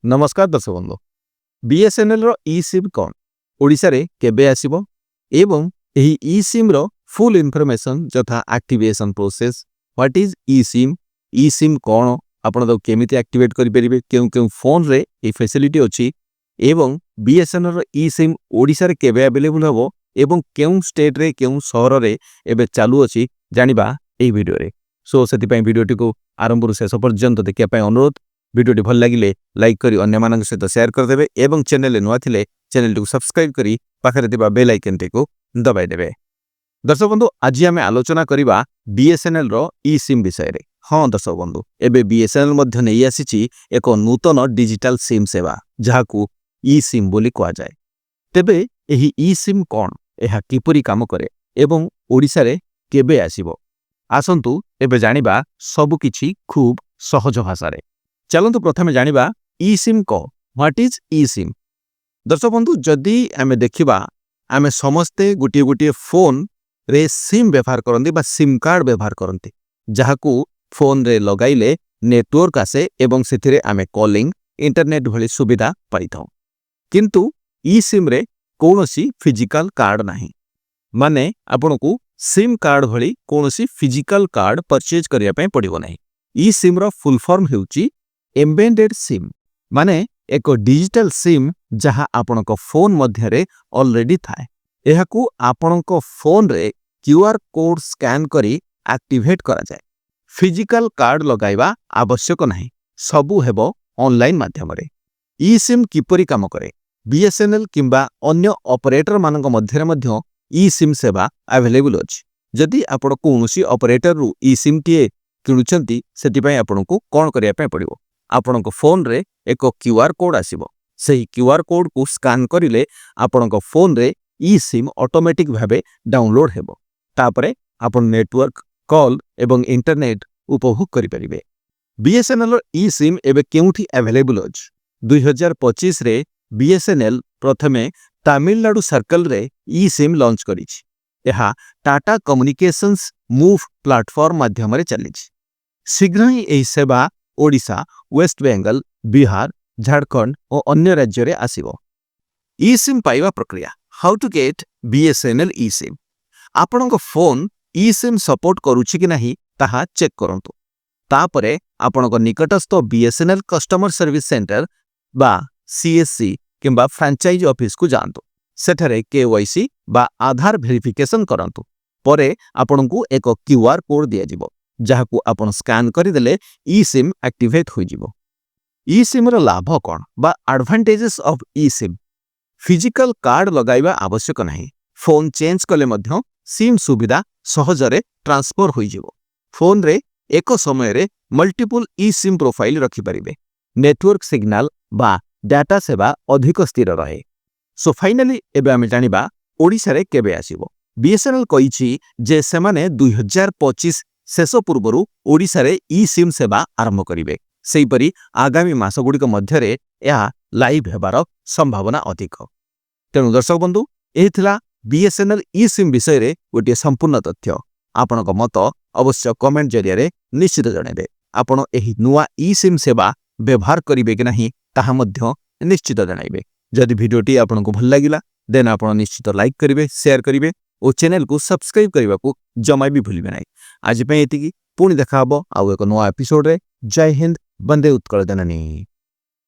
नमस्कार दर्शक बंधु बीएसएनएल रो ई सिम कौन ओडिशा रे केबे आसीबो एवं एही ई सिम रो फुल इनफॉरमेशन जथा activation process what is E SIM कौन आपण तो केमिति एक्टिवेट करि परिबे केउ फोन रे ए फैसिलिटी अछि एवं बीएसएनएल रो ई सिम ओडिशा रे केबे अवेलेबल हबो एवं केउ स्टेट रे केउ शहर रे एबे चालू अछि जानिबा ए वीडियो रे सो सेति पई वीडियोटी को आरंभ रु शेष पर्यंत देखिया पई अनुरोध। वीडियोटी भल लगिले लाइक करी अन्य मानक सहित शेयर कर देबे एवं चैनल नुआ थिले चैनल को सब्सक्राइब करी पाखरे दिबा बेल आइकन को दबाई देबे। दर्शक बंधु आज आमे आलोचना करिबा बीएसएनएल रो ई सिम विषय रे। हां दर्शक बंधु एबे बीएसएनएल मध्ये नै आसीची एक नूतन डिजिटल सिम सेवा जहाकू ई सिम बोली कहा जाय। तेबे एही ई सिम कोन एहा किपरि काम करे एवं ओडिसा रे केबे आसीबो आसंतु एबे जानिबा सब किछि खूब सहज भाषा रे। चलंतु प्रथमे जानिबा ई सिम को व्हाट इज ई सिम। दर्शक बंधु जदि आमे देखिबा आमे समस्ते गोटे गोटे फोन रे सिम व्यवहार करंती बा सिम कार्ड व्यवहार करंती जहाकू फोन रे लगाइले नेटवर्क आसे एवं सेथिरे आमे कॉलिंग इंटरनेट भली सुविधा पाइथौ। किंतु ई सिम रे कोनोसी फिजिकल कार्ड नाही माने आपनकू सिम कार्ड भली कोनोसी फिजिकल कार्ड परचेज करिया पय पड़िबो नाही। ई सिम रो फुल फॉर्म हेउची एम्बेडेड सिम माने एक डिजिटल सिम जहा आपनक फोन मध्यरे ऑलरेडी थाए। एहाकू आपनक फोन रे क्यूआर कोड स्कैन करी एक्टिवेट करा जाय। फिजिकल कार्ड लगाइबा आवश्यक नाही सबु हेबो ऑनलाइन माध्यम रे। ई सिम किपरि काम करे बीएसएनएल किंबा अन्य ऑपरेटर मानक मध्यरे मध्य ई सिम सेवा अवेलेबल अछि। जदि आपण कोनोसी ऑपरेटर रु ई सिम टीए किनुचंती सेति पय आपनकू कोन करिया पय पड़िबो आपनक फोन रे एक क्यूआर कोड आसीबो। सेही क्यूआर कोड को स्कैन करिले आपनक फोन रे ई सिम ऑटोमेटिक भाबे डाउनलोड हेबो। तापरे आपन नेटवर्क कॉल एवं इंटरनेट उपभोग करि परिबे। बीएसएनएल ई सिम एबे केउठी अवेलेबल अछि 2025 रे बीएसएनएल प्रथमे तमिलनाडु सर्कल रे ई सिम लॉन्च करिछि। एहा टाटा कम्युनिकेशंस मूव प्लेटफॉर्म माध्यम रे चलिछि। शीघ्र ही एही सेवा ओडिशा वेस्ट बेंगल बिहार झारखंड और अन्य राज्य रे आसीबो। ई सिम पाइबा प्रक्रिया how to get BSNL e SIM. आपनक फोन ई सिम सपोर्ट करूछि कि नाही ताहा चेक करंतु। तापरे आपनक निकटस्थ बीएसएनएल कस्टमर सर्विस सेंटर बा सीएससी किंबा फ्रांचाइज ऑफिस को जानतु। सेठारे केवाईसी बा आधार वेरिफिकेशन करंतु। परे आपनकू एक क्यूआर कोड दिया जिवो जहाकू आपण स्कैन करि देले ई सिम एक्टिवेट होई जिवो। ई सिम रो लाभ कोन बा advantages of e SIM. Physical card लगाइबा आवश्यक नाही। फोन चेंज कले मध्य सिम सुविधा सहजरे ट्रांसफर होई जिवो। फोन रे एक समय रे मल्टीपल ई सिम प्रोफाइल रखि परिबे। नेटवर्क सिग्नल बा डाटा सेवा अधिक स्थिर रहे। सो फाइनली एबे आमे जानिबा ओडिसा रे केबे आसीबो। बीएसएनएल कहिछि जे सेमाने 2025 शेष पूर्वरु ओडिसा रे ई सिम सेवा आरंभ करिवे। सेहि परि आगामी मास गुडिक मध्यरे या लाइव हेबार संभावना अधिक। तेणु दर्शक बंधु एही थिला बीएसएनएल ई सिम विषय रे गोटे संपूर्ण तथ्य। आपनक मत अवश्य कमेंट जरिया रे निश्चित जणेबे। आपण एही नुवा ई सिम सेवा व्यवहार करिवे कि नाही ताहा मध्य निश्चित जणाइबे। जदि वीडियोटी आपनको भल लागिला देन आपण निश्चित लाइक करिवे शेयर करिवे और चैनल को सब्सक्राइब करबा को जमा भी भूलिबे नाही। आज पे एतिकी पुणी देखा हबो आउ एक नया एपिसोड रे। जय हिंद, वंदे उत्कल जननी।